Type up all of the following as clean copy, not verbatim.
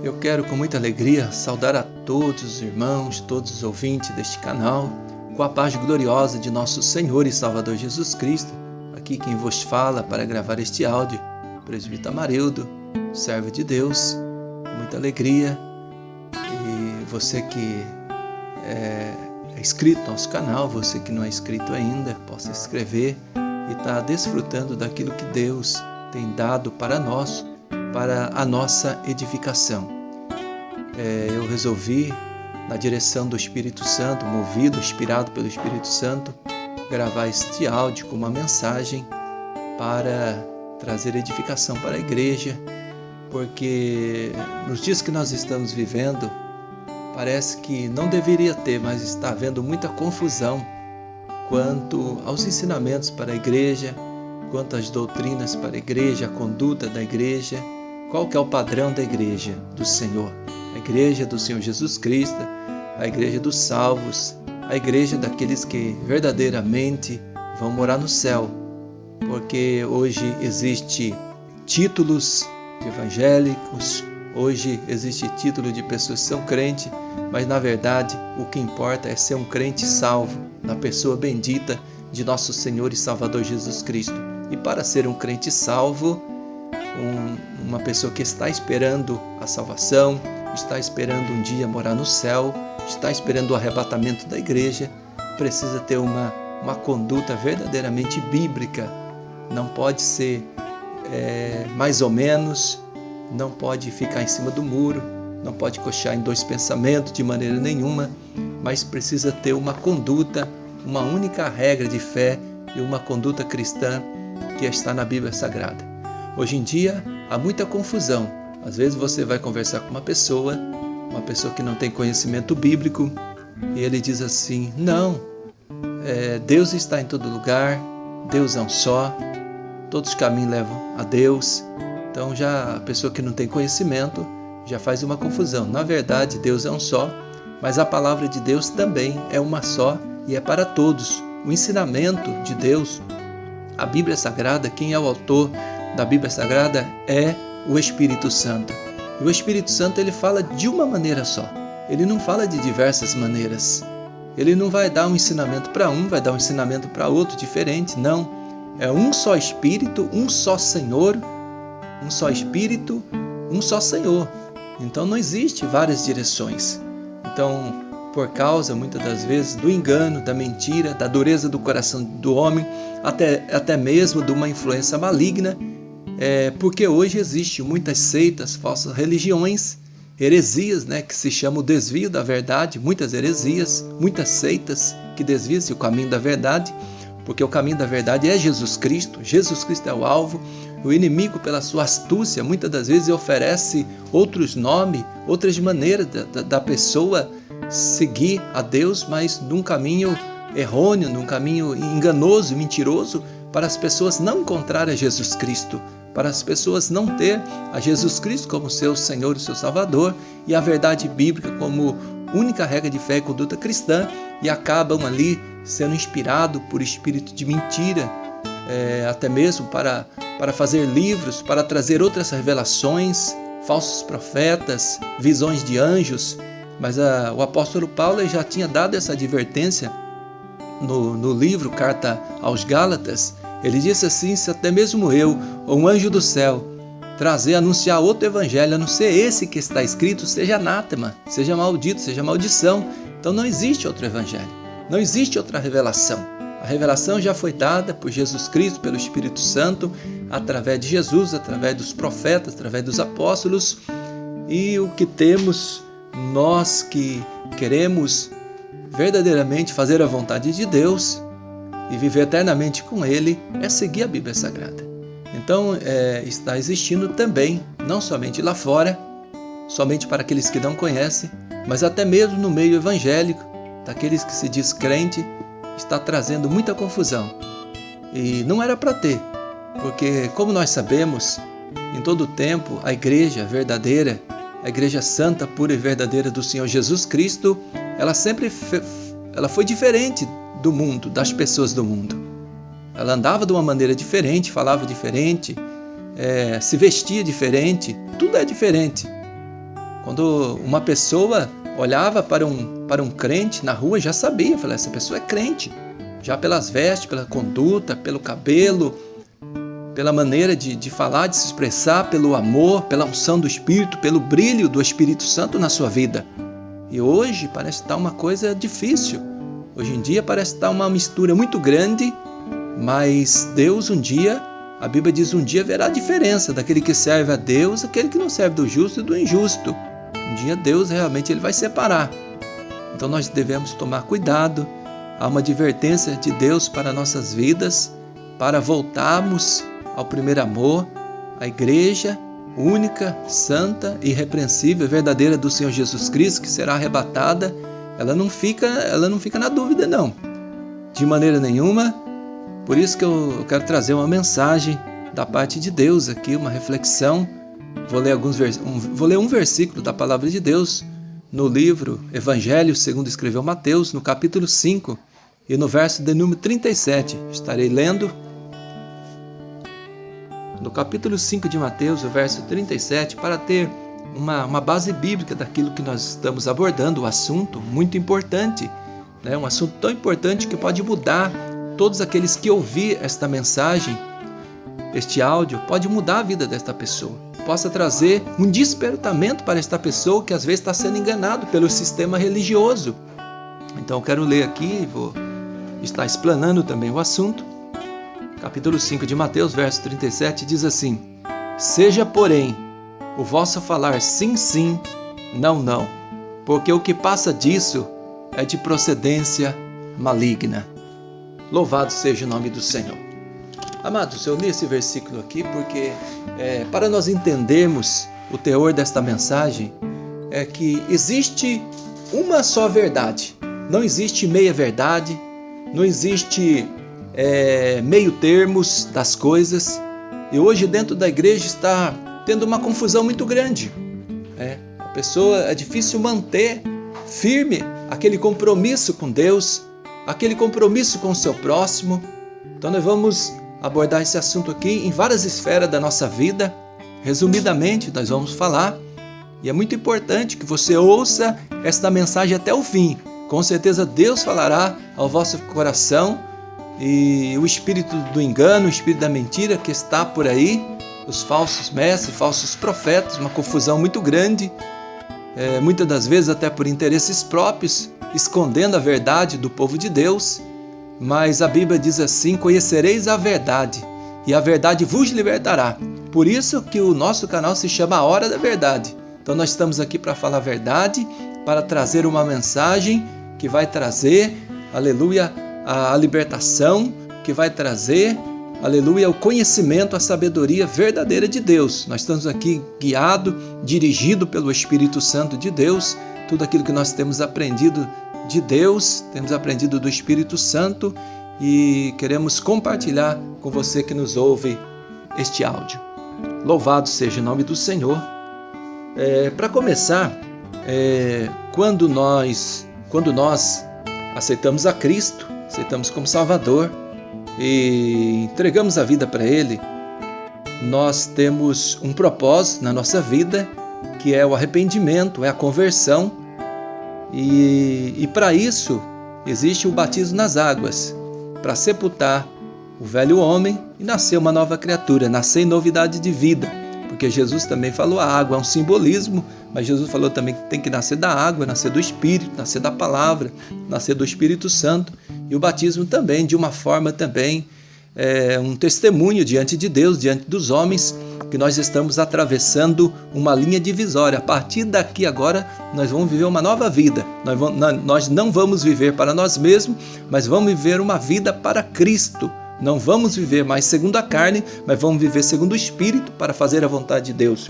Eu quero com muita alegria saudar a todos os irmãos, todos os ouvintes deste canal, com a paz gloriosa de nosso Senhor e Salvador Jesus Cristo. Aqui quem vos fala para gravar este áudio, Presbítero Amarildo, servo de Deus, com muita alegria. E você que é inscrito no nosso canal, você que não é inscrito ainda, possa se inscrever e estar desfrutando daquilo que Deus tem dado para nós, para a nossa edificação. Eu resolvi, na direção do Espírito Santo, movido, inspirado pelo Espírito Santo, gravar este áudio com uma mensagem para trazer edificação para a igreja, porque nos dias que nós estamos vivendo, parece que não deveria ter, mas está havendo muita confusão quanto aos ensinamentos para a igreja, quanto às doutrinas para a igreja, a conduta da igreja, qual que é o padrão da igreja do Senhor. A igreja do Senhor Jesus Cristo, a igreja dos salvos, a igreja daqueles que verdadeiramente vão morar no céu. Porque hoje existe títulos de evangélicos, hoje existe título de pessoas que são crentes, mas na verdade o que importa é ser um crente salvo, na pessoa bendita de nosso Senhor e Salvador Jesus Cristo. E para ser um crente salvo, uma pessoa que está esperando a salvação, está esperando um dia morar no céu, está esperando o arrebatamento da igreja, precisa ter uma conduta verdadeiramente bíblica. Não pode ser mais ou menos, não pode ficar em cima do muro, não pode coxar em dois pensamentos de maneira nenhuma, mas precisa ter uma conduta, uma única regra de fé e uma conduta cristã que está na Bíblia Sagrada. Hoje em dia há muita confusão. Às vezes você vai conversar com uma pessoa que não tem conhecimento bíblico, e ele diz assim: não, Deus está em todo lugar, Deus é um só, todos os caminhos levam a Deus. Então já a pessoa que não tem conhecimento já faz uma confusão. Na verdade, Deus é um só, mas a palavra de Deus também é uma só e é para todos. O ensinamento de Deus, a Bíblia Sagrada, quem é o autor da Bíblia Sagrada é o Espírito Santo. E o Espírito Santo, ele fala de uma maneira só. Ele não fala de diversas maneiras. Ele não vai dar um ensinamento para um, vai dar um ensinamento para outro diferente. Não. É um só Espírito, um só Senhor, um só Espírito, um só Senhor. Então não existe várias direções. Então, por causa, muitas das vezes, do engano, da mentira, da dureza do coração do homem, até mesmo de uma influência maligna, porque hoje existem muitas seitas, falsas religiões, heresias, que se chama o desvio da verdade, muitas heresias, muitas seitas que desviam-se o caminho da verdade, porque o caminho da verdade é Jesus Cristo é o alvo. O inimigo, pela sua astúcia, muitas das vezes oferece outros nomes, outras maneiras da pessoa seguir a Deus, mas num caminho errôneo, num caminho enganoso, mentiroso, para as pessoas não encontrarem a Jesus Cristo, para as pessoas não ter a Jesus Cristo como seu Senhor e seu Salvador, e a verdade bíblica como única regra de fé e conduta cristã, e acabam ali sendo inspirados por espírito de mentira, até mesmo para fazer livros, para trazer outras revelações, falsos profetas, visões de anjos. Mas o apóstolo Paulo já tinha dado essa advertência no livro Carta aos Gálatas. Ele disse assim: se até mesmo eu, ou um anjo do céu, anunciar outro evangelho, a não ser esse que está escrito, seja anátema, seja maldito, seja maldição. Então não existe outro evangelho, não existe outra revelação. A revelação já foi dada por Jesus Cristo, pelo Espírito Santo, através de Jesus, através dos profetas, através dos apóstolos. E o que temos, nós que queremos verdadeiramente fazer a vontade de Deus e viver eternamente com Ele, é seguir a Bíblia Sagrada. Então está existindo também, não somente lá fora, somente para aqueles que não conhecem, mas até mesmo no meio evangélico, daqueles que se diz crente, está trazendo muita confusão. E não era para ter, porque como nós sabemos, em todo o tempo, a igreja verdadeira, a igreja santa, pura e verdadeira do Senhor Jesus Cristo, ela foi diferente do mundo, das pessoas do mundo. Ela andava de uma maneira diferente, falava diferente, se vestia diferente, tudo é diferente. Quando uma pessoa olhava para um crente na rua, já sabia, falava, essa pessoa é crente. Já pelas vestes, pela conduta, pelo cabelo, pela maneira de falar, de se expressar, pelo amor, pela unção do Espírito, pelo brilho do Espírito Santo na sua vida. E hoje parece estar uma coisa difícil. Hoje em dia parece estar uma mistura muito grande, mas Deus um dia, a Bíblia diz, um dia haverá diferença daquele que serve a Deus, aquele que não serve, do justo e do injusto. Um dia Deus realmente ele vai separar. Então nós devemos tomar cuidado. Há uma advertência de Deus para nossas vidas, para voltarmos ao primeiro amor, à igreja única, santa, irrepreensível, verdadeira do Senhor Jesus Cristo, que será arrebatada. Ela não fica na dúvida, não, de maneira nenhuma. Por isso que eu quero trazer uma mensagem da parte de Deus aqui, uma reflexão. Vou ler um versículo da palavra de Deus no livro Evangelho segundo escreveu Mateus, no capítulo 5 e no verso de número 37. Estarei lendo no capítulo 5 de Mateus, o verso 37, para ter uma base bíblica daquilo que nós estamos abordando, o assunto muito importante, né? Um assunto tão importante que pode mudar todos aqueles que ouvir esta mensagem, este áudio, pode mudar a vida desta pessoa. Possa trazer um despertamento para esta pessoa que às vezes está sendo enganado pelo sistema religioso. Então eu quero ler aqui, vou estar explanando também o assunto. Capítulo 5 de Mateus, verso 37, diz assim: Seja, porém, o vosso falar sim, sim, não, não, porque o que passa disso é de procedência maligna. Louvado seja o nome do Senhor. Amados, eu li esse versículo aqui porque para nós entendermos o teor desta mensagem, é que existe uma só verdade. Não existe meia verdade, não existe meio termos das coisas. E hoje dentro da igreja está tendo uma confusão muito grande. A pessoa, é difícil manter firme aquele compromisso com Deus, aquele compromisso com o seu próximo. Então nós vamos abordar esse assunto aqui em várias esferas da nossa vida. Resumidamente, nós vamos falar. E é muito importante que você ouça esta mensagem até o fim. Com certeza Deus falará ao vosso coração. E o espírito do engano, o espírito da mentira que está por aí, os falsos mestres, falsos profetas, uma confusão muito grande, muitas das vezes até por interesses próprios, escondendo a verdade do povo de Deus. Mas a Bíblia diz assim: conhecereis a verdade, e a verdade vos libertará. Por isso que o nosso canal se chama A Hora da Verdade. Então nós estamos aqui para falar a verdade, para trazer uma mensagem que vai trazer, aleluia, a libertação, que vai trazer, aleluia, o conhecimento, a sabedoria verdadeira de Deus. Nós estamos aqui guiado, dirigido pelo Espírito Santo de Deus. Tudo aquilo que nós temos aprendido de Deus, temos aprendido do Espírito Santo e queremos compartilhar com você que nos ouve este áudio. Louvado seja o nome do Senhor. Para começar, quando nós aceitamos a Cristo, aceitamos como Salvador e entregamos a vida para Ele, nós temos um propósito na nossa vida, que é o arrependimento, é a conversão. E para isso existe o batismo nas águas, para sepultar o velho homem e nascer uma nova criatura, nascer em novidade de vida. Porque Jesus também falou, a água é um simbolismo, mas Jesus falou também que tem que nascer da água, nascer do Espírito, nascer da palavra, nascer do Espírito Santo. E o batismo também, de uma forma também, um testemunho diante de Deus, diante dos homens, que nós estamos atravessando uma linha divisória. A partir daqui agora, nós vamos viver uma nova vida. Nós não vamos viver para nós mesmos, mas vamos viver uma vida para Cristo. Não vamos viver mais segundo a carne, mas vamos viver segundo o Espírito para fazer a vontade de Deus.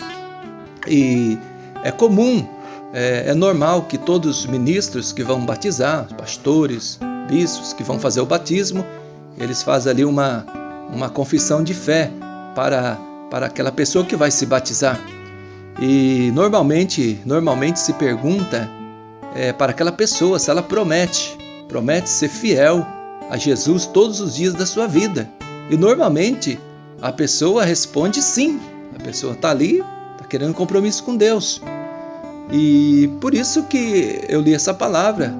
E é comum, é normal que todos os ministros que vão batizar, pastores, bispos que vão fazer o batismo, eles fazem ali uma confissão de fé para aquela pessoa que vai se batizar. E normalmente se pergunta para aquela pessoa se ela promete ser fiel a Jesus todos os dias da sua vida. E normalmente a pessoa responde sim. A pessoa está ali, está querendo compromisso com Deus. E por isso que eu li essa palavra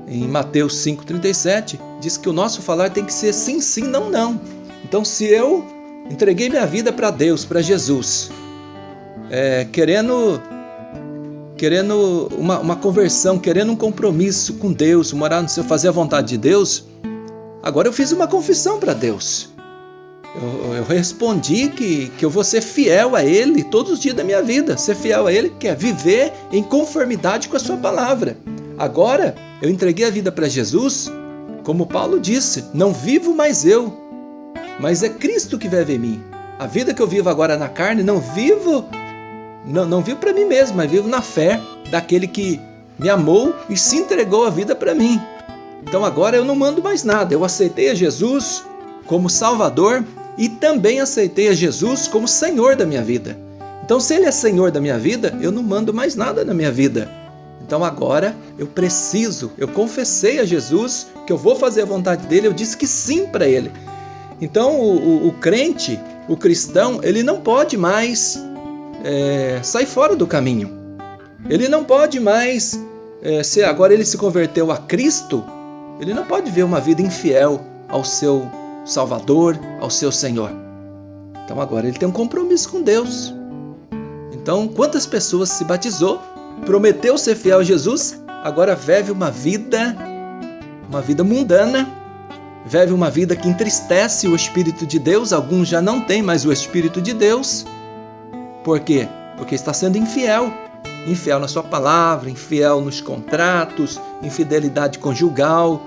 em Mateus 5,37, diz que o nosso falar tem que ser sim, sim, não, não. Então, se eu entreguei minha vida para Deus, para Jesus, querendo uma conversão, querendo um compromisso com Deus, morar no céu, fazer a vontade de Deus, agora eu fiz uma confissão para Deus. Eu respondi que eu vou ser fiel a Ele todos os dias da minha vida. Ser fiel a Ele quer viver em conformidade com a sua palavra. Agora, eu entreguei a vida para Jesus, como Paulo disse, não vivo mais eu, mas é Cristo que vive em mim. A vida que eu vivo agora na carne, não vivo para mim mesmo, mas vivo na fé daquele que me amou e se entregou a vida para mim. Então agora eu não mando mais nada, eu aceitei a Jesus como Salvador e também aceitei a Jesus como Senhor da minha vida. Então, se Ele é Senhor da minha vida, eu não mando mais nada na minha vida. Então agora eu confessei a Jesus que eu vou fazer a vontade dEle, eu disse que sim para Ele. Então o crente, o cristão, ele não pode mais sair fora do caminho. Ele não pode mais, se agora ele se converteu a Cristo, ele não pode viver uma vida infiel ao seu Salvador, ao seu Senhor. Então agora ele tem um compromisso com Deus. Então quantas pessoas se batizou, prometeu ser fiel a Jesus, agora vive uma vida mundana, vive uma vida que entristece o Espírito de Deus. Alguns já não têm mais o Espírito de Deus. Por quê? Porque está sendo infiel. Infiel na sua palavra, infiel nos contratos, infidelidade conjugal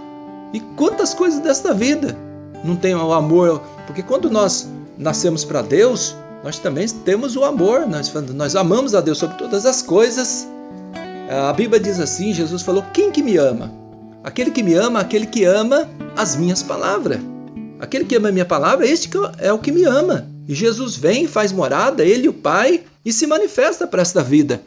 e quantas coisas desta vida. Não tem o amor, porque quando nós nascemos para Deus, nós também temos o amor, nós amamos a Deus sobre todas as coisas. A Bíblia diz assim, Jesus falou, quem que me ama? Aquele que me ama, aquele que ama as minhas palavras. Aquele que ama a minha palavra, este é o que me ama. E Jesus vem, faz morada, Ele e o Pai, e se manifesta para esta vida,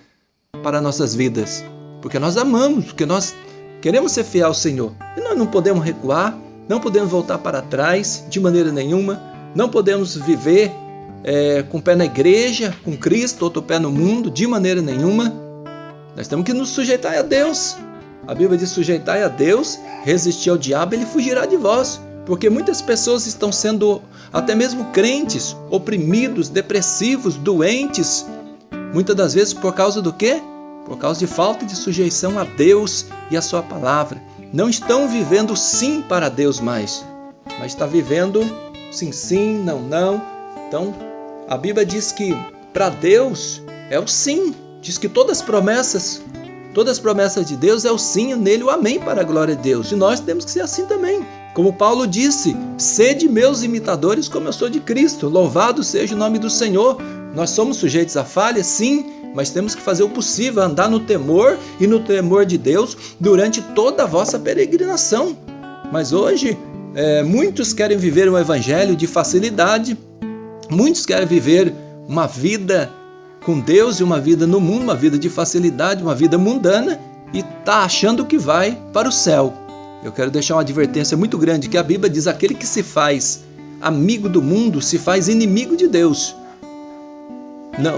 para nossas vidas. Porque nós amamos, porque nós queremos ser fiel ao Senhor. E nós não podemos recuar, não podemos voltar para trás de maneira nenhuma, não podemos viver com o pé na igreja, com Cristo, outro pé no mundo, de maneira nenhuma. Nós temos que nos sujeitar a Deus. A Bíblia diz, sujeitai a Deus, resistir ao diabo, ele fugirá de vós. Porque muitas pessoas estão sendo, até mesmo crentes, oprimidos, depressivos, doentes. Muitas das vezes por causa do quê? Por causa de falta de sujeição a Deus e a sua palavra. Não estão vivendo sim para Deus mais, mas está vivendo sim, sim, não, não. Então, a Bíblia diz que para Deus é o sim. Diz que todas as promessas de Deus é o sim, nele o amém para a glória de Deus. E nós temos que ser assim também. Como Paulo disse, sede meus imitadores como eu sou de Cristo. Louvado seja o nome do Senhor. Nós somos sujeitos a falhas, sim, mas temos que fazer o possível, andar no temor e no temor de Deus durante toda a vossa peregrinação. Mas hoje, muitos querem viver um evangelho de facilidade, muitos querem viver uma vida com Deus e uma vida no mundo, uma vida de facilidade, uma vida mundana, e está achando que vai para o céu. Eu quero deixar uma advertência muito grande, que a Bíblia diz, aquele que se faz amigo do mundo, se faz inimigo de Deus. Não,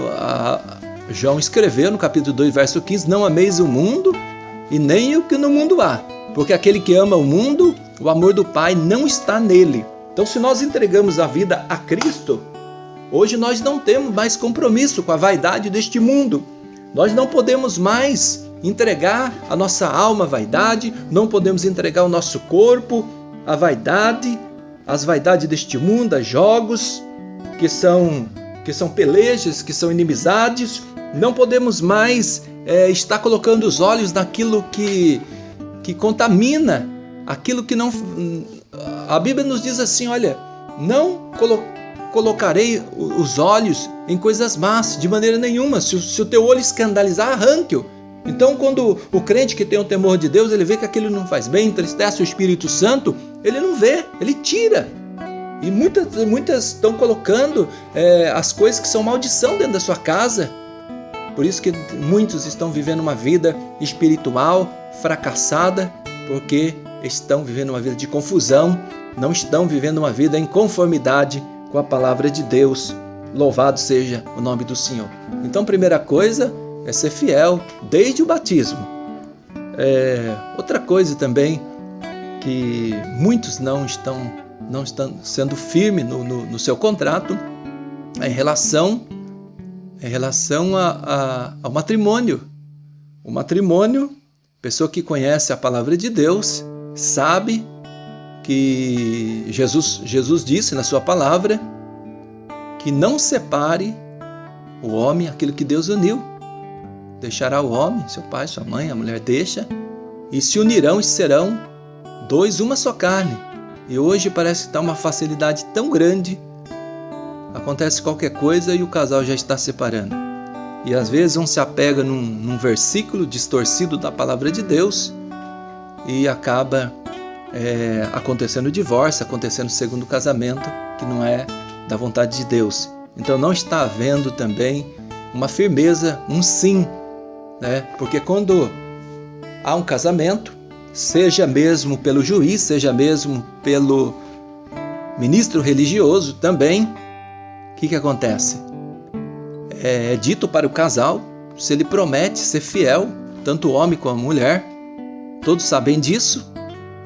João escreveu no capítulo 2, verso 15, não ameis o mundo e nem o que no mundo há, porque aquele que ama o mundo, o amor do Pai não está nele. Então, se nós entregamos a vida a Cristo, hoje nós não temos mais compromisso com a vaidade deste mundo. Nós não podemos mais entregar a nossa alma à vaidade, não podemos entregar o nosso corpo à vaidade, às vaidades deste mundo, a jogos que são pelejas, que são inimizades. Não podemos mais estar colocando os olhos naquilo que contamina, aquilo que não... A Bíblia nos diz assim, olha, não colocarei os olhos em coisas más, de maneira nenhuma. Se o teu olho escandalizar, arranque-o. Então, quando o crente que tem o temor de Deus, ele vê que aquilo não faz bem, entristece o Espírito Santo, ele não vê, ele tira. E muitas estão colocando as coisas que são maldição dentro da sua casa. Por isso que muitos estão vivendo uma vida espiritual fracassada, porque estão vivendo uma vida de confusão, não estão vivendo uma vida em conformidade com a palavra de Deus. Louvado seja o nome do Senhor. Então, primeira coisa, é ser fiel desde o batismo. Outra coisa também que muitos não estão sendo firmes no seu contrato é em relação ao matrimônio. O matrimônio, pessoa que conhece a palavra de Deus, sabe que Jesus disse na sua palavra que não separe o homem aquilo que Deus uniu. Deixará o homem, seu pai, sua mãe, a mulher deixa, e se unirão e serão dois, uma só carne. E hoje parece que está uma facilidade tão grande, acontece qualquer coisa e o casal já está separando. E às vezes um se apega num versículo distorcido da palavra de Deus e acaba acontecendo o divórcio, acontecendo o segundo casamento, que não é da vontade de Deus. Então não está havendo também uma firmeza, um sim, né? Porque quando há um casamento, seja mesmo pelo juiz, seja mesmo pelo ministro religioso também, o que acontece? É dito para o casal, se ele promete ser fiel, tanto o homem como a mulher, todos sabem disso,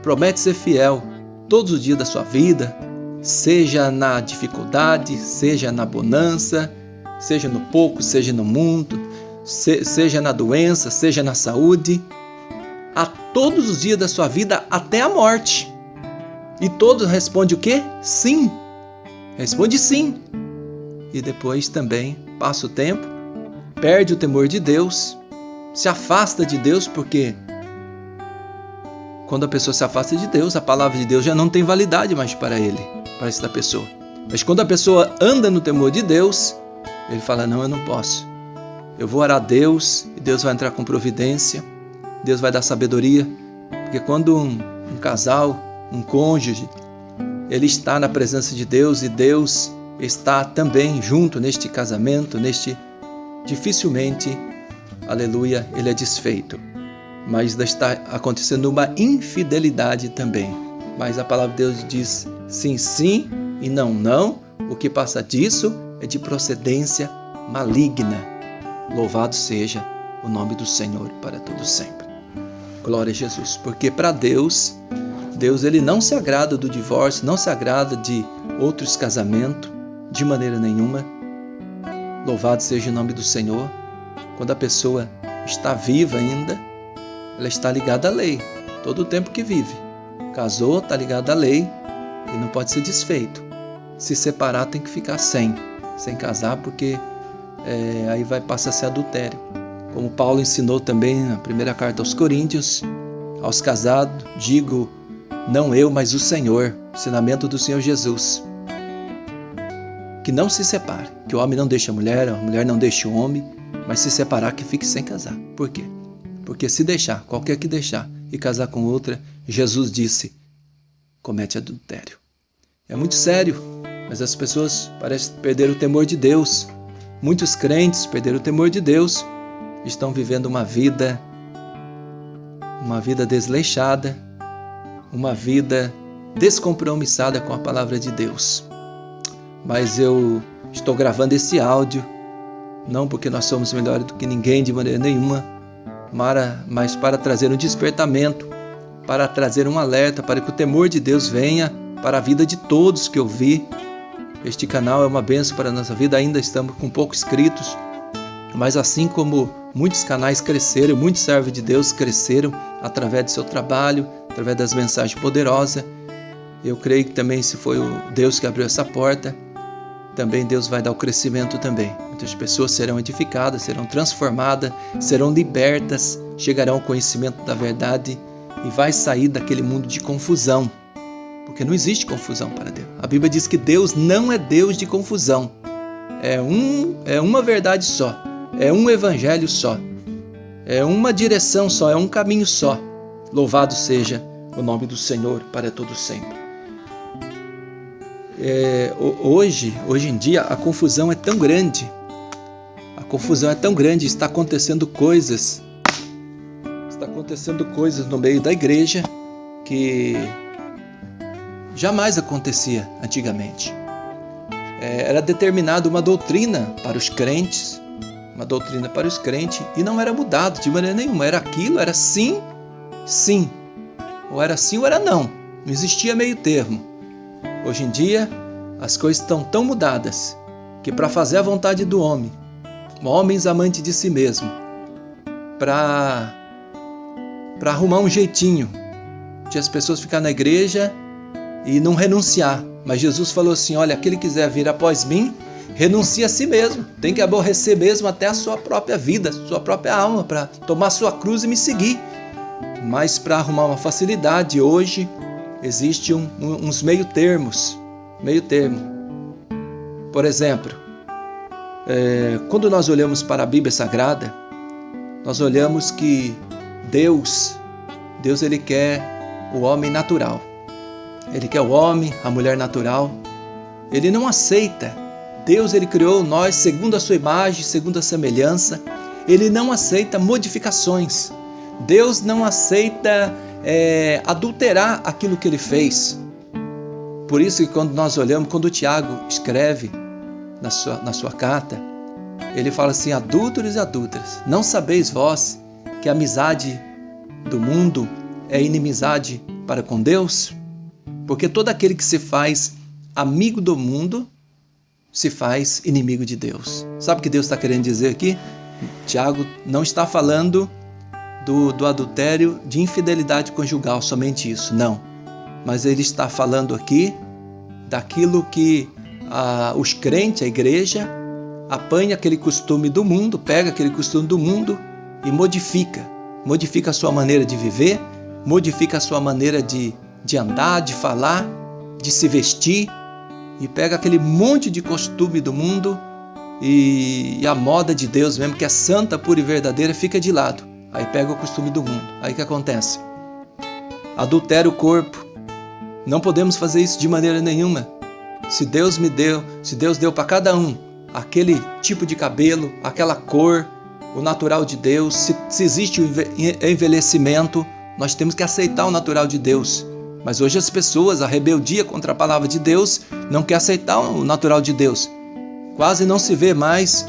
promete ser fiel todos os dias da sua vida, seja na dificuldade, seja na bonança, seja no pouco, seja no muito, seja na doença, seja na saúde, a todos os dias da sua vida até a morte. E todos respondem o quê? Sim. Responde sim. E depois também passa o tempo, perde o temor de Deus, se afasta de Deus, porque quando a pessoa se afasta de Deus, a palavra de Deus já não tem validade mais para ele, para essa pessoa. Mas quando a pessoa anda no temor de Deus, ele fala, não, eu não posso. Eu vou orar a Deus e Deus vai entrar com providência, Deus vai dar sabedoria, porque quando um casal, um cônjuge, ele está na presença de Deus e Deus está também junto neste casamento, dificilmente, aleluia, ele é desfeito. Mas está acontecendo uma infidelidade também. Mas a palavra de Deus diz sim, sim e não, não. O que passa disso é de procedência maligna. Louvado seja o nome do Senhor para todo sempre. Glória a Jesus. Porque para Deus ele não se agrada do divórcio, não se agrada de outros casamentos, de maneira nenhuma. Louvado seja o nome do Senhor. Quando a pessoa está viva ainda, ela está ligada à lei, todo o tempo que vive. Casou, está ligada à lei e não pode ser desfeito. Se separar, tem que ficar sem casar, porque aí passa a ser adultério. Como Paulo ensinou também na primeira carta aos Coríntios, aos casados, digo, não eu, mas o Senhor, ensinamento do Senhor Jesus, que não se separe, que o homem não deixe a mulher não deixe o homem, mas se separar, que fique sem casar. Por quê? Porque se deixar, qualquer que deixar e casar com outra, Jesus disse, comete adultério. É muito sério, mas as pessoas parecem perder o temor de Deus. Muitos crentes perderam o temor de Deus, estão vivendo uma vida desleixada, uma vida descompromissada com a palavra de Deus. Mas eu estou gravando esse áudio, não porque nós somos melhores do que ninguém de maneira nenhuma, mas para trazer um despertamento, para trazer um alerta, para que o temor de Deus venha para a vida de todos que ouvir. Este canal é uma bênção para a nossa vida, ainda estamos com poucos inscritos, mas assim como muitos canais cresceram, muitos servos de Deus cresceram através do seu trabalho, através das mensagens poderosas, eu creio que também se foi o Deus que abriu essa porta, também Deus vai dar o crescimento também. Muitas pessoas serão edificadas, serão transformadas, serão libertas, chegarão ao conhecimento da verdade e vai sair daquele mundo de confusão. Porque não existe confusão para Deus. A Bíblia diz que Deus não é Deus de confusão. É uma verdade só, é um evangelho só, é uma direção só, é um caminho só. Louvado seja o nome do Senhor para todo sempre. Hoje em dia a confusão é tão grande, está acontecendo coisas no meio da igreja que jamais acontecia antigamente. Era determinada uma doutrina para os crentes, uma doutrina para os crentes, e não era mudado de maneira nenhuma. Era aquilo, era sim, sim. Ou era sim ou era não. Não existia meio termo. Hoje em dia, as coisas estão tão mudadas que para fazer a vontade do homem, homens amantes de si mesmo, para arrumar um jeitinho de as pessoas ficar na igreja e não renunciar. Mas Jesus falou assim, olha, aquele que quiser vir após mim, renuncia a si mesmo. Tem que aborrecer mesmo até a sua própria vida, sua própria alma, para tomar sua cruz e me seguir. Mas para arrumar uma facilidade, hoje existe uns meio termos. Meio termo. Por exemplo, quando nós olhamos para a Bíblia Sagrada, nós olhamos que Deus ele quer o homem natural. Ele quer o homem, a mulher natural. Ele não aceita. Deus ele criou nós segundo a sua imagem, segundo a semelhança. Ele não aceita modificações. Deus não aceita adulterar aquilo que ele fez. Por isso que quando nós olhamos, quando o Tiago escreve na sua carta, ele fala assim, adúlteros e adúlteras, não sabeis vós que a amizade do mundo é inimizade para com Deus? Porque todo aquele que se faz amigo do mundo se faz inimigo de Deus. Sabe o que Deus está querendo dizer aqui? Tiago não está falando do adultério, de infidelidade conjugal, somente isso, não. Mas ele está falando aqui daquilo que os crentes, a igreja, apanha aquele costume do mundo, pega aquele costume do mundo e modifica a sua maneira de viver, modifica a sua maneira de andar, de falar, de se vestir, e pega aquele monte de costume do mundo e a moda de Deus mesmo, que é santa, pura e verdadeira, fica de lado. Aí pega o costume do mundo. Aí o que acontece? Adultera o corpo. Não podemos fazer isso de maneira nenhuma. Se Deus deu para cada um aquele tipo de cabelo, aquela cor, o natural de Deus, se existe o envelhecimento, nós temos que aceitar o natural de Deus. Mas hoje as pessoas, a rebeldia contra a palavra de Deus, não quer aceitar o natural de Deus. Quase não se vê mais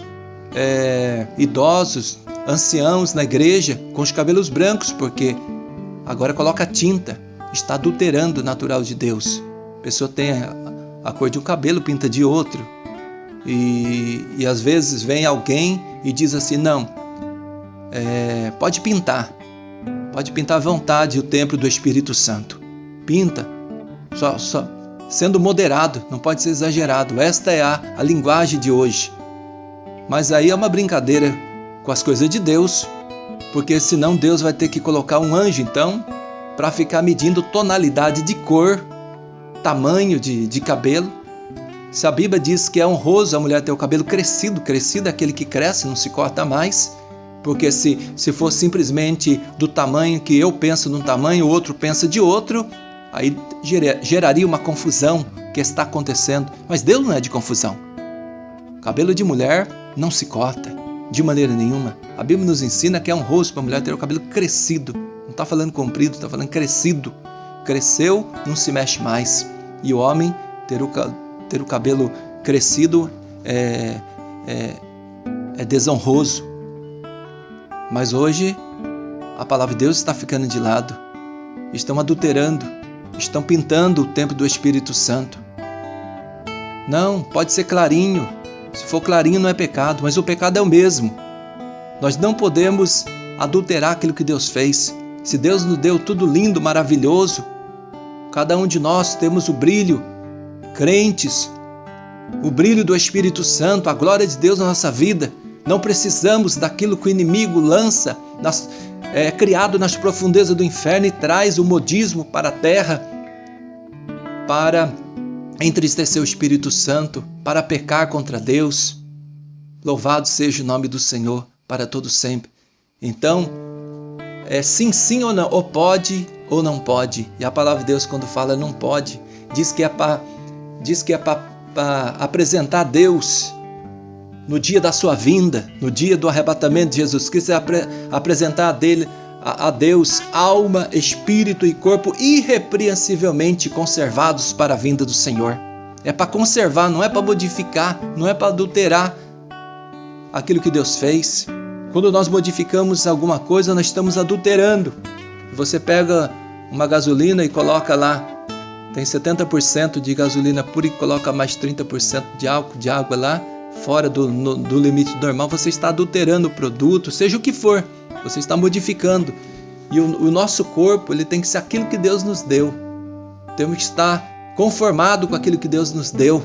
idosos, anciãos na igreja com os cabelos brancos, porque agora coloca tinta, está adulterando o natural de Deus. A pessoa tem a cor de um cabelo, pinta de outro. E às vezes vem alguém e diz assim, não, pode pintar à vontade o templo do Espírito Santo. Pinta, só sendo moderado, não pode ser exagerado. Esta é a linguagem de hoje. Mas aí é uma brincadeira com as coisas de Deus, porque senão Deus vai ter que colocar um anjo, então, para ficar medindo tonalidade de cor, tamanho de cabelo. Se a Bíblia diz que é honroso a mulher ter o cabelo crescido é aquele que cresce, não se corta mais, porque se for simplesmente do tamanho que eu penso num tamanho, o outro pensa de outro, aí geraria uma confusão que está acontecendo. Mas Deus não é de confusão. Cabelo de mulher não se corta de maneira nenhuma. A Bíblia nos ensina que é honroso para a mulher ter o cabelo crescido. Não está falando comprido, está falando crescido. Cresceu, não se mexe mais. E o homem ter o cabelo crescido é desonroso. Mas hoje a palavra de Deus está ficando de lado. Estão adulterando, estão pintando o templo do Espírito Santo. Não, pode ser clarinho. Se for clarinho não é pecado, mas o pecado é o mesmo. Nós não podemos adulterar aquilo que Deus fez. Se Deus nos deu tudo lindo, maravilhoso, cada um de nós temos o brilho, crentes, o brilho do Espírito Santo, a glória de Deus na nossa vida. Não precisamos daquilo que o inimigo lança, criado nas profundezas do inferno, e traz o modismo para a terra, para entristecer o Espírito Santo, para pecar contra Deus. Louvado seja o nome do Senhor para todo sempre. Então, sim ou não, ou pode ou não pode. E a palavra de Deus, quando fala não pode, diz que é para apresentar a Deus no dia da sua vinda, no dia do arrebatamento de Jesus Cristo, apresentar a Deus alma, espírito e corpo irrepreensivelmente conservados para a vinda do Senhor. É para conservar, não é para modificar, não é para adulterar. aquilo que Deus fez. Quando nós modificamos alguma coisa, nós estamos adulterando. Você pega uma gasolina e coloca lá, tem 70% de gasolina pura e coloca mais 30% de água lá, fora do limite normal, você está adulterando o produto, seja o que for, você está modificando. E o nosso corpo, ele tem que ser aquilo que Deus nos deu. Temos que estar conformado com aquilo que Deus nos deu.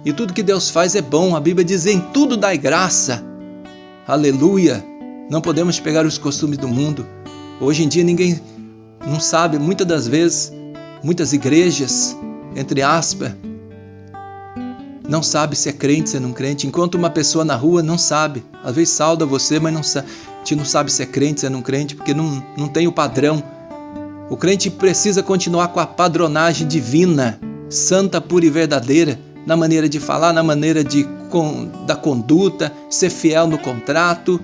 E tudo que Deus faz é bom. A Bíblia diz: em tudo dai graça. Aleluia! Não podemos pegar os costumes do mundo. Hoje em dia ninguém não sabe, muitas das vezes, muitas igrejas, entre aspas, não sabe se é crente, se é não crente. Enquanto uma pessoa na rua não sabe. Às vezes sauda você, mas a gente não sabe se é crente, se é não crente, porque não tem o padrão. O crente precisa continuar com a padronagem divina, santa, pura e verdadeira, na maneira de falar, na maneira da conduta, ser fiel no contrato,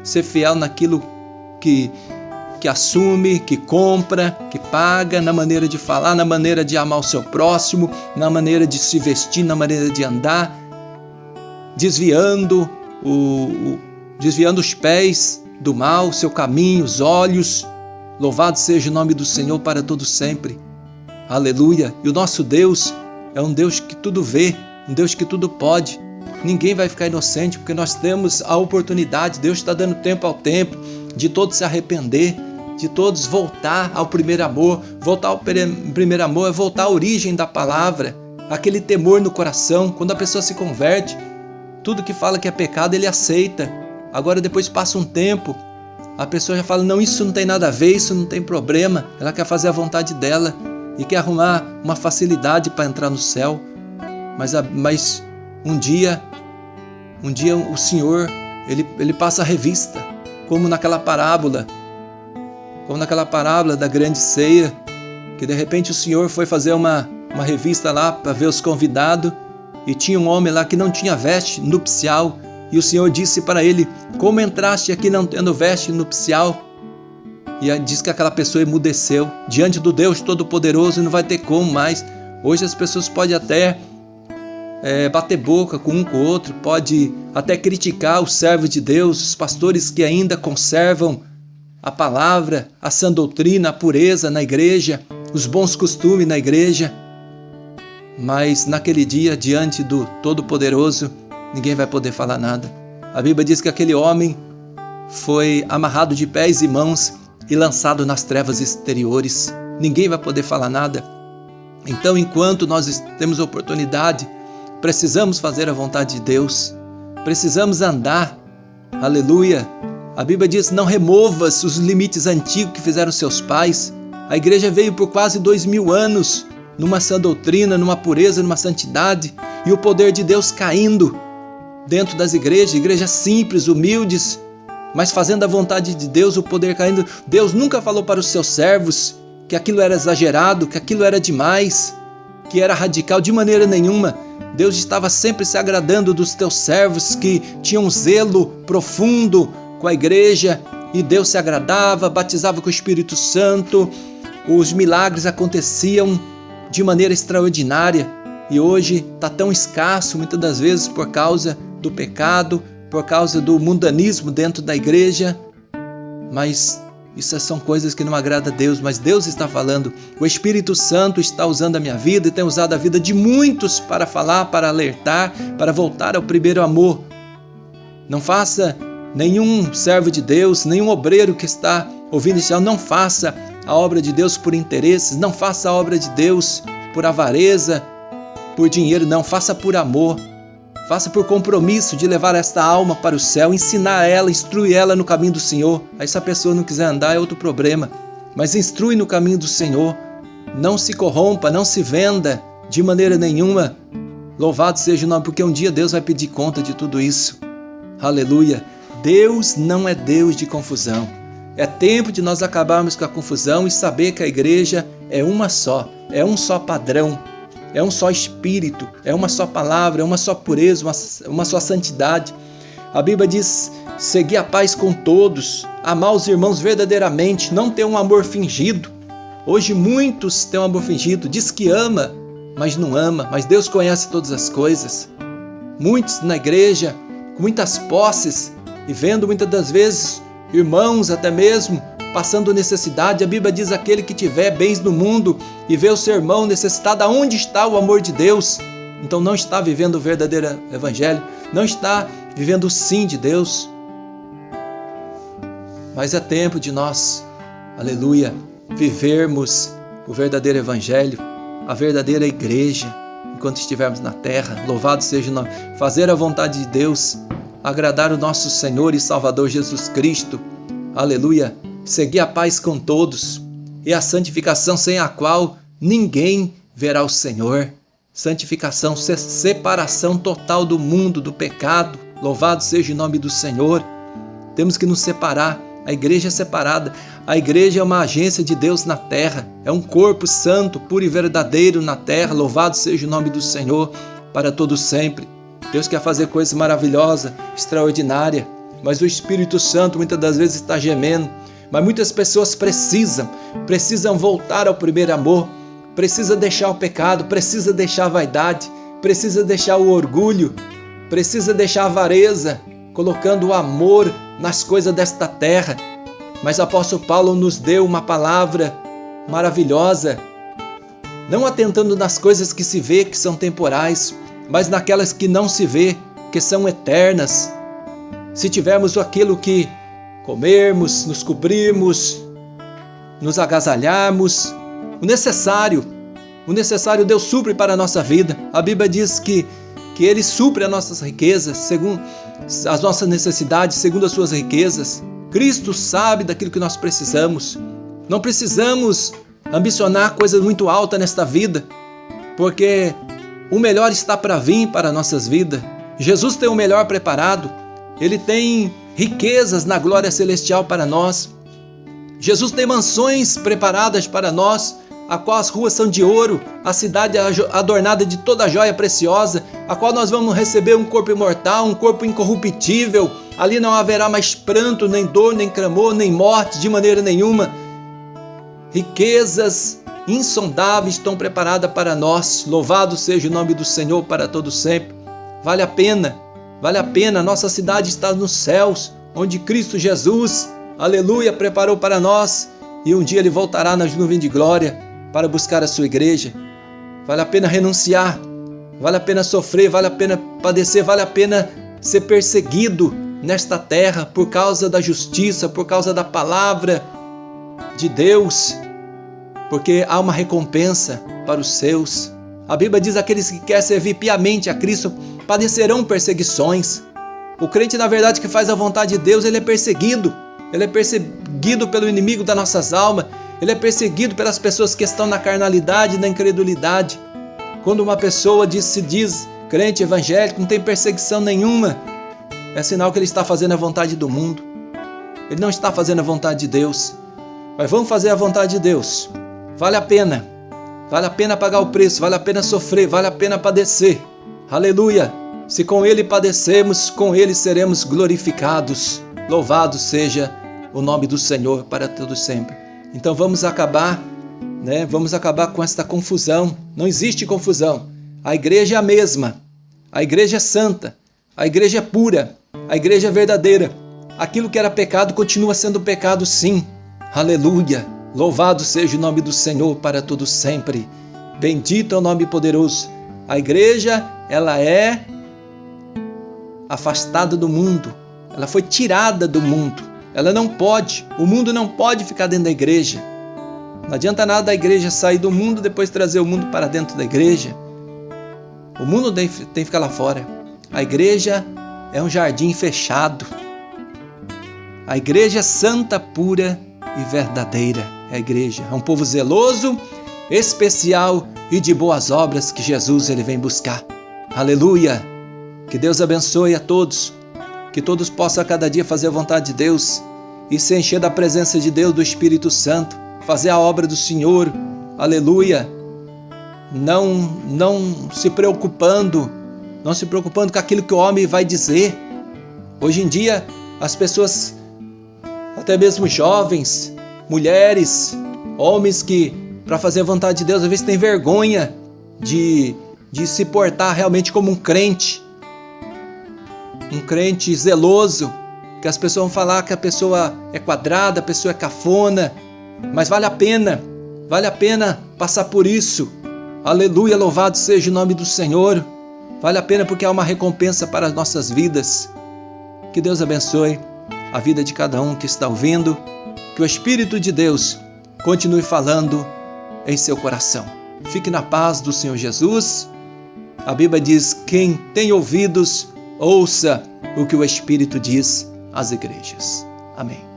ser fiel naquilo que assume, que compra, que paga, na maneira de falar, na maneira de amar o seu próximo, na maneira de se vestir, na maneira de andar, desviando os pés do mal, seu caminho, os olhos. Louvado seja o nome do Senhor para todo sempre. Aleluia! E o nosso Deus é um Deus que tudo vê, um Deus que tudo pode. Ninguém vai ficar inocente, porque nós temos a oportunidade. Deus está dando tempo ao tempo de todos se arrepender, de todos voltar ao primeiro amor. Voltar ao primeiro amor é voltar à origem da palavra, aquele temor no coração. Quando a pessoa se converte, tudo que fala que é pecado, ele aceita. Agora depois passa um tempo, a pessoa já fala: não, isso não tem nada a ver, isso não tem problema. Ela quer fazer a vontade dela e quer arrumar uma facilidade para entrar no céu. Mas um dia o Senhor, ele passa a revista, como naquela parábola da grande ceia, que de repente o Senhor foi fazer uma revista lá para ver os convidados, e tinha um homem lá que não tinha veste nupcial, e o Senhor disse para ele: como entraste aqui não tendo veste nupcial? E aí diz que aquela pessoa emudeceu diante do Deus Todo-Poderoso, e não vai ter como mais. Hoje as pessoas podem até bater boca com um com o outro, pode até criticar os servos de Deus, os pastores que ainda conservam a palavra, a sã doutrina, a pureza na igreja, os bons costumes na igreja. Mas naquele dia, diante do Todo-Poderoso, ninguém vai poder falar nada. A Bíblia diz que aquele homem foi amarrado de pés e mãos e lançado nas trevas exteriores. Ninguém vai poder falar nada. Então, enquanto nós temos oportunidade, precisamos fazer a vontade de Deus. Precisamos andar. Aleluia! A Bíblia diz: não removas os limites antigos que fizeram seus pais. A igreja veio por quase 2000 anos, numa sã doutrina, numa pureza, numa santidade, e o poder de Deus caindo dentro das igrejas simples, humildes, mas fazendo a vontade de Deus, o poder caindo. Deus nunca falou para os seus servos que aquilo era exagerado, que aquilo era demais, que era radical, de maneira nenhuma. Deus estava sempre se agradando dos teus servos que tinham um zelo profundo com a igreja, e Deus se agradava, batizava com o Espírito Santo, os milagres aconteciam de maneira extraordinária. E hoje está tão escasso, muitas das vezes por causa do pecado, por causa do mundanismo dentro da igreja. Mas isso são coisas que não agradam a Deus. Mas Deus está falando, o Espírito Santo está usando a minha vida e tem usado a vida de muitos para falar, para alertar, para voltar ao primeiro amor. Não faça, nenhum servo de Deus, nenhum obreiro que está ouvindo isso, não faça a obra de Deus por interesses, não faça a obra de Deus por avareza, por dinheiro, não, faça por amor, faça por compromisso de levar esta alma para o céu, ensinar ela, instruir ela no caminho do Senhor. Aí se a pessoa não quiser andar é outro problema, mas instrui no caminho do Senhor, não se corrompa, não se venda de maneira nenhuma. Louvado seja o nome, porque um dia Deus vai pedir conta de tudo isso. Aleluia! Deus não é Deus de confusão. É tempo de nós acabarmos com a confusão e saber que a igreja é uma só, é um só padrão, é um só espírito, é uma só palavra, é uma só pureza, uma só santidade. A Bíblia diz: seguir a paz com todos, amar os irmãos verdadeiramente, não ter um amor fingido. Hoje muitos têm um amor fingido, diz que ama, mas não ama, mas Deus conhece todas as coisas. Muitos na igreja com muitas posses e vendo muitas das vezes irmãos até mesmo passando necessidade. A Bíblia diz: aquele que tiver bens no mundo e vê o seu irmão necessitado, aonde está o amor de Deus? Então não está vivendo o verdadeiro evangelho, não está vivendo o sim de Deus. Mas é tempo de nós, aleluia, vivermos o verdadeiro evangelho, a verdadeira igreja, enquanto estivermos na terra. Louvado seja o nome. Fazer a vontade de Deus, agradar o nosso Senhor e Salvador Jesus Cristo, aleluia, seguir a paz com todos e a santificação, sem a qual ninguém verá o Senhor. Santificação, separação total do mundo, do pecado. Louvado seja o nome do Senhor. Temos que nos separar. A igreja é separada. A igreja é uma agência de Deus na terra. É um corpo santo, puro e verdadeiro na terra. Louvado seja o nome do Senhor para todo sempre. Deus quer fazer coisas maravilhosas, extraordinárias, mas o Espírito Santo muitas das vezes está gemendo. Mas muitas pessoas precisam voltar ao primeiro amor, precisa deixar o pecado, precisa deixar a vaidade, precisa deixar o orgulho, precisa deixar a avareza, colocando o amor nas coisas desta terra. Mas o apóstolo Paulo nos deu uma palavra maravilhosa, não atentando nas coisas que se vê, que são temporais, mas naquelas que não se vê, que são eternas. Se tivermos aquilo que comermos, nos cobrirmos, nos agasalharmos, o necessário Deus supre para a nossa vida. A Bíblia diz que Ele supre as nossas riquezas, segundo as nossas necessidades, segundo as suas riquezas. Cristo sabe daquilo que nós precisamos. Não precisamos ambicionar coisas muito altas nesta vida, porque o melhor está para vir para nossas vidas. Jesus tem o melhor preparado. Ele tem riquezas na glória celestial para nós. Jesus tem mansões preparadas para nós, a qual as ruas são de ouro, a cidade adornada de toda joia preciosa, a qual nós vamos receber um corpo imortal, um corpo incorruptível. Ali não haverá mais pranto, nem dor, nem clamor, nem morte, de maneira nenhuma. Riquezas insondáveis estão preparadas para nós. Louvado seja o nome do Senhor para todo sempre. Vale a pena, nossa cidade está nos céus, onde Cristo Jesus, aleluia, preparou para nós, e um dia Ele voltará nas nuvens de glória para buscar a sua igreja. Vale a pena renunciar, vale a pena sofrer, vale a pena padecer, vale a pena ser perseguido nesta terra por causa da justiça, por causa da palavra de Deus, porque há uma recompensa para os seus. A Bíblia diz: aqueles que querem servir piamente a Cristo padecerão perseguições. O crente, na verdade, que faz a vontade de Deus, ele é perseguido. Ele é perseguido pelo inimigo das nossas almas. Ele é perseguido pelas pessoas que estão na carnalidade e na incredulidade. Quando uma pessoa se diz crente evangélico, não tem perseguição nenhuma, é sinal que ele está fazendo a vontade do mundo. Ele não está fazendo a vontade de Deus. Mas vamos fazer a vontade de Deus. Vale a pena. Vale a pena pagar o preço, vale a pena sofrer, vale a pena padecer. Aleluia! Se com Ele padecermos, com Ele seremos glorificados. Louvado seja o nome do Senhor para todos sempre. Então vamos acabar, Vamos acabar com esta confusão. Não existe confusão. A igreja é a mesma. A igreja é santa. A igreja é pura. A igreja é verdadeira. Aquilo que era pecado continua sendo pecado, sim. Aleluia! Louvado seja o nome do Senhor para todos sempre. Bendito é o nome poderoso. A igreja, ela é afastada do mundo. Ela foi tirada do mundo. Ela não pode. O mundo não pode ficar dentro da igreja. Não adianta nada a igreja sair do mundo e depois trazer o mundo para dentro da igreja. O mundo tem que ficar lá fora. A igreja é um jardim fechado. A igreja é santa, pura e verdadeira. É a igreja. É um povo zeloso, especial e de boas obras que Jesus ele vem buscar. Aleluia! Que Deus abençoe a todos. Que todos possam a cada dia fazer a vontade de Deus e se encher da presença de Deus, do Espírito Santo. Fazer a obra do Senhor. Aleluia! Não se preocupando com aquilo que o homem vai dizer. Hoje em dia, as pessoas, até mesmo jovens, mulheres, homens que, para fazer a vontade de Deus, às vezes têm vergonha de se portar realmente como um crente um crente zeloso, que as pessoas vão falar que a pessoa é quadrada, a pessoa é cafona, mas vale a pena passar por isso. Aleluia, louvado seja o nome do Senhor. Vale a pena porque há uma recompensa para as nossas vidas. Que Deus abençoe a vida de cada um que está ouvindo. Que o Espírito de Deus continue falando em seu coração. Fique na paz do Senhor Jesus. A Bíblia diz: quem tem ouvidos, ouça o que o Espírito diz às igrejas. Amém.